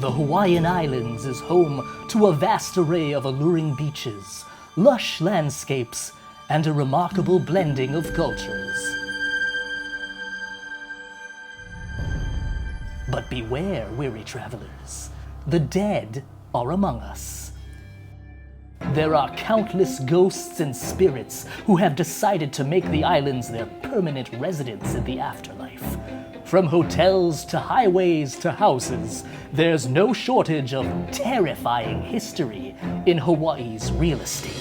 The Hawaiian Islands is home to a vast array of alluring beaches, lush landscapes, and a remarkable blending of cultures. But beware, weary travelers. The dead are among us. There are countless ghosts and spirits who have decided to make the islands their permanent residence in the afterlife. From hotels to highways to houses, there's no shortage of terrifying history in Hawaii's real estate.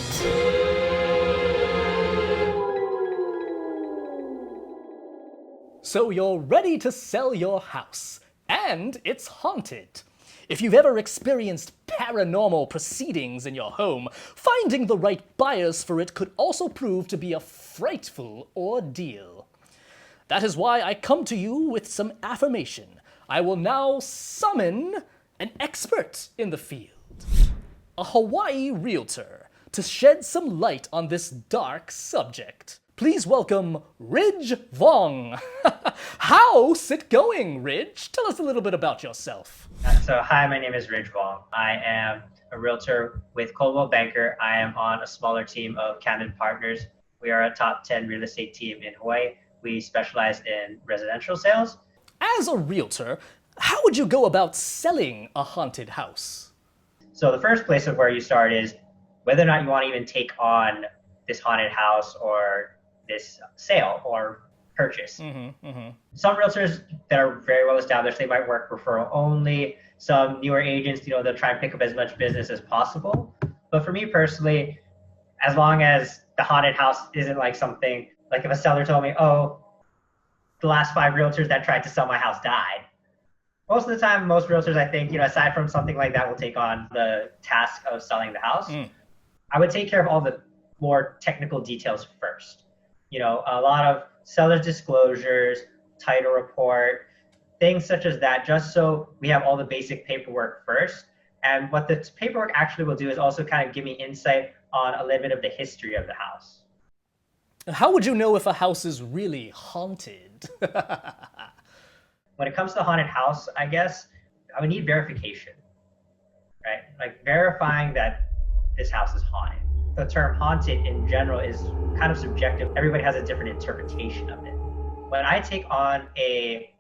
So you're ready to sell your house, and it's haunted. If you've ever experienced paranormal proceedings in your home, finding the right buyers for it could also prove to be a frightful ordeal. That is why I come to you with some affirmation. I will now summon an expert in the field, a Hawaii realtor, to shed some light on this dark subject. Please welcome Ridge Vuong. How's it going, Ridge? Tell us a little bit about yourself. So hi, my name is Ridge Vuong. I am a realtor with Coldwell Banker. I am on a smaller team of Camden partners. We are a top 10 real estate team in Hawaii. We specialize in residential sales. As a realtor, how would you go about selling a haunted house? So the first place of where you start is whether or not you want to even take on this haunted house or this sale or purchase. Some realtors that are very well established, they might work referral only. Some newer agents, they'll try and pick up as much business as possible. But for me personally, as long as the haunted house isn't like something, like if a seller told me, oh, the last 5 realtors that tried to sell my house died. Most of the time, most realtors, I think, aside from something like that, will take on the task of selling the house. I would take care of all the more technical details first. A lot of seller's disclosures, title report, things such as that, just so we have all the basic paperwork first. And what the paperwork actually will do is also kind of give me insight on a little bit of the history of the house. How would you know if a house is really haunted? When it comes to haunted house, I guess I would need verification, right? Like verifying that this house is haunted. The term haunted in general is kind of subjective. Everybody has a different interpretation of it. When I take on a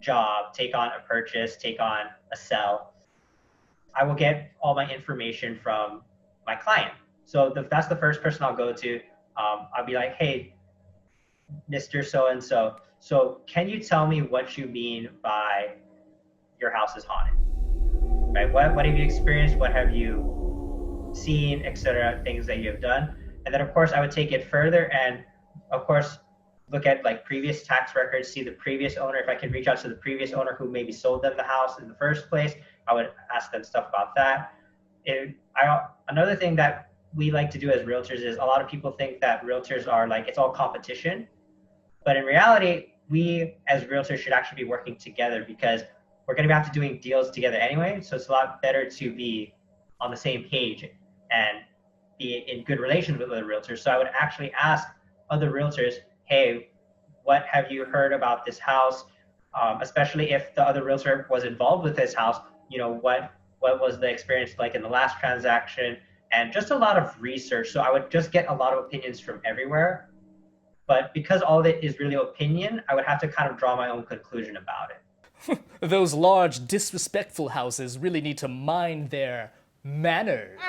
job, take on a purchase, take on a sell, I will get all my information from my client. So that's the first person I'll go to. I'll be like, hey, Mr. So-and-so, so can you tell me what you mean by your house is haunted? Right? What have you experienced? What have you seen, etc., things that you have done? And then, of course, I would take it further and, of course, look at like previous tax records, see the previous owner. If I can reach out to the previous owner who maybe sold them the house in the first place, I would ask them stuff about that. Another thing that we like to do as realtors is a lot of people think that realtors are like, it's all competition. But in reality, we as realtors should actually be working together because we're going to have to doing deals together anyway. So it's a lot better to be on the same page and be in good relations with other realtors. So I would actually ask other realtors, hey, what have you heard about this house? Especially if the other realtor was involved with this house, what was the experience like in the last transaction? And just a lot of research. So I would just get a lot of opinions from everywhere. But because all of it is really opinion, I would have to kind of draw my own conclusion about it. Those large, disrespectful houses really need to mind their manners.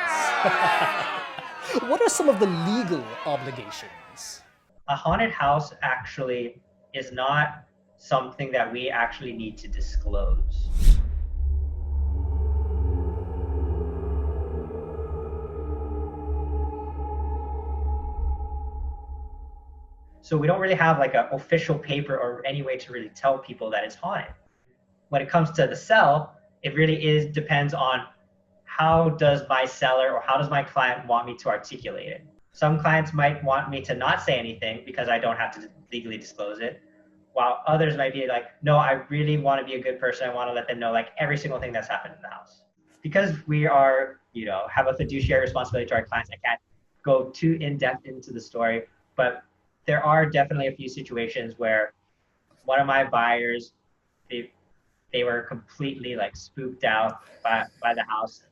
What are some of the legal obligations? A haunted house actually is not something that we actually need to disclose. So we don't really have like an official paper or any way to really tell people that it's haunted. When it comes to the sell, it really depends on how does my seller or how does my client want me to articulate it. Some clients might want me to not say anything because I don't have to legally disclose it, while others might be like, no, I really want to be a good person. I want to let them know like every single thing that's happened in the house. Because we are, have a fiduciary responsibility to our clients, I can't go too in-depth into the story, but there are definitely a few situations where one of my buyers, they they were completely like spooked out by the house.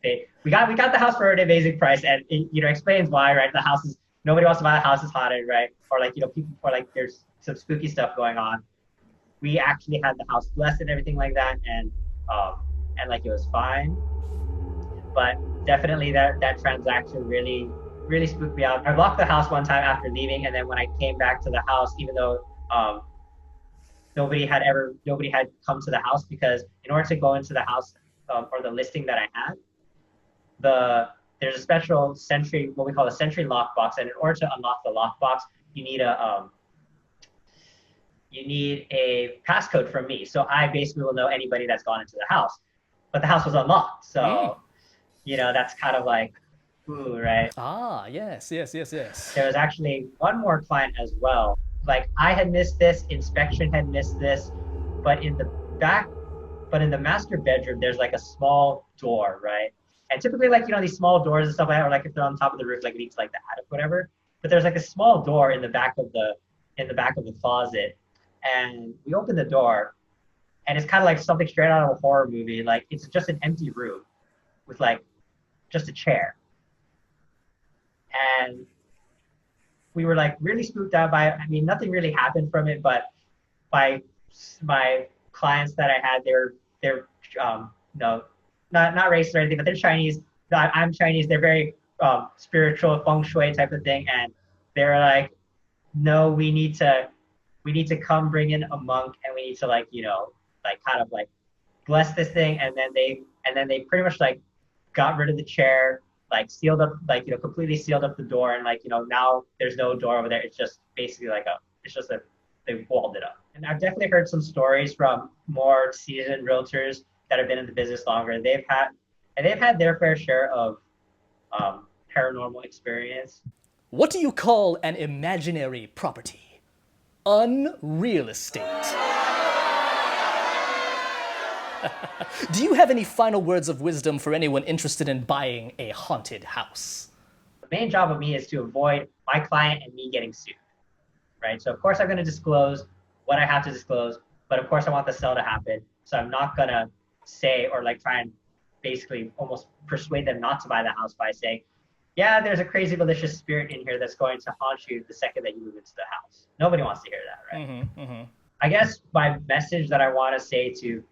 We got the house for an amazing price, and it, you know, explains why, right? The house is, nobody wants to buy the house is haunted, right? Or like, you know, people, or like there's some spooky stuff going on. We actually had the house blessed and everything like that, and like it was fine. But definitely that transaction really spooked me out. I blocked the house one time after leaving, and then when I came back to the house, even though nobody had come to the house, because in order to go into the house, or the listing that I had, there's a special Sentry, what we call a Sentry lockbox, and in order to unlock the lockbox, you need a passcode from me. So I basically will know anybody that's gone into the house. But the house was unlocked, so you know, that's kind of like, ooh, right? Ah, yes. There was actually one more client as well. Like, I had missed this, inspection had missed this, but in the master bedroom, there's like a small door, right? And typically, like, you know, these small doors and stuff like that, or like if they're on top of the roof, like leads to like the attic, whatever. But there's like a small door in the back of the closet, and we opened the door, and it's kind of like something straight out of a horror movie. Like, it's just an empty room with like just a chair. And we were like really spooked out by it. I mean, nothing really happened from it, but by my clients that I had, they're no, not racist or anything, but they're Chinese. I'm Chinese. They're very spiritual, feng shui type of thing, and they're like, no, we need to come bring in a monk, and we need to, like, you know, like kind of like bless this thing, and then they pretty much like got rid of the chair, like sealed up, like, you know, completely sealed up the door, and like, you know, now there's no door over there. It's just basically like they walled it up. And I've definitely heard some stories from more seasoned realtors that have been in the business longer. They've had their fair share of paranormal experience. What do you call an imaginary property? Unreal estate. Do you have any final words of wisdom for anyone interested in buying a haunted house? The main job of me is to avoid my client and me getting sued, right? So of course I'm going to disclose what I have to disclose, but of course I want the sale to happen. So I'm not going to say, or like try and basically almost persuade them not to buy the house by saying, yeah, there's a crazy malicious spirit in here that's going to haunt you the second that you move into the house. Nobody wants to hear that, right? I guess my message that I want to say to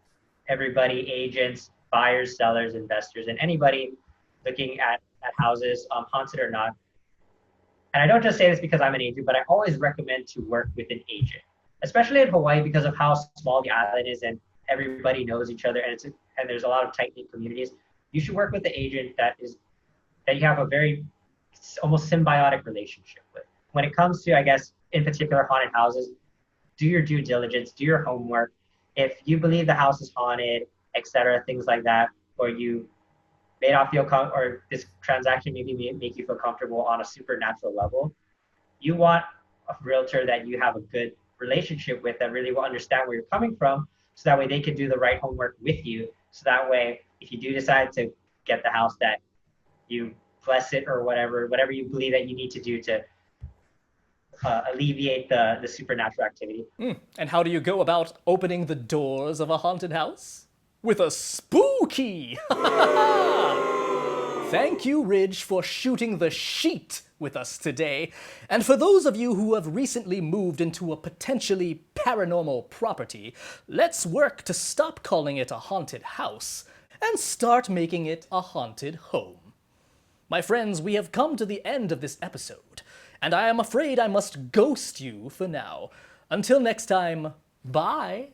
everybody, agents, buyers, sellers, investors, and anybody looking at houses, haunted or not. And I don't just say this because I'm an agent, but I always recommend to work with an agent, especially in Hawaii, because of how small the island is and everybody knows each other, and there's a lot of tight-knit communities. You should work with the agent that you have a very almost symbiotic relationship with. When it comes to, I guess, in particular, haunted houses, do your due diligence, do your homework. If you believe the house is haunted, etc., things like that, or you may not feel or this transaction maybe make you feel comfortable on a supernatural level, you want a realtor that you have a good relationship with, that really will understand where you're coming from, so that way they can do the right homework with you. So that way, if you do decide to get the house, that you bless it, or whatever you believe that you need to do to alleviate the supernatural activity. And how do you go about opening the doors of a haunted house? With a spooky! Thank you, Ridge, for shooting the sheet with us today. And for those of you who have recently moved into a potentially paranormal property, let's work to stop calling it a haunted house and start making it a haunted home. My friends, we have come to the end of this episode, and I am afraid I must ghost you for now. Until next time, bye!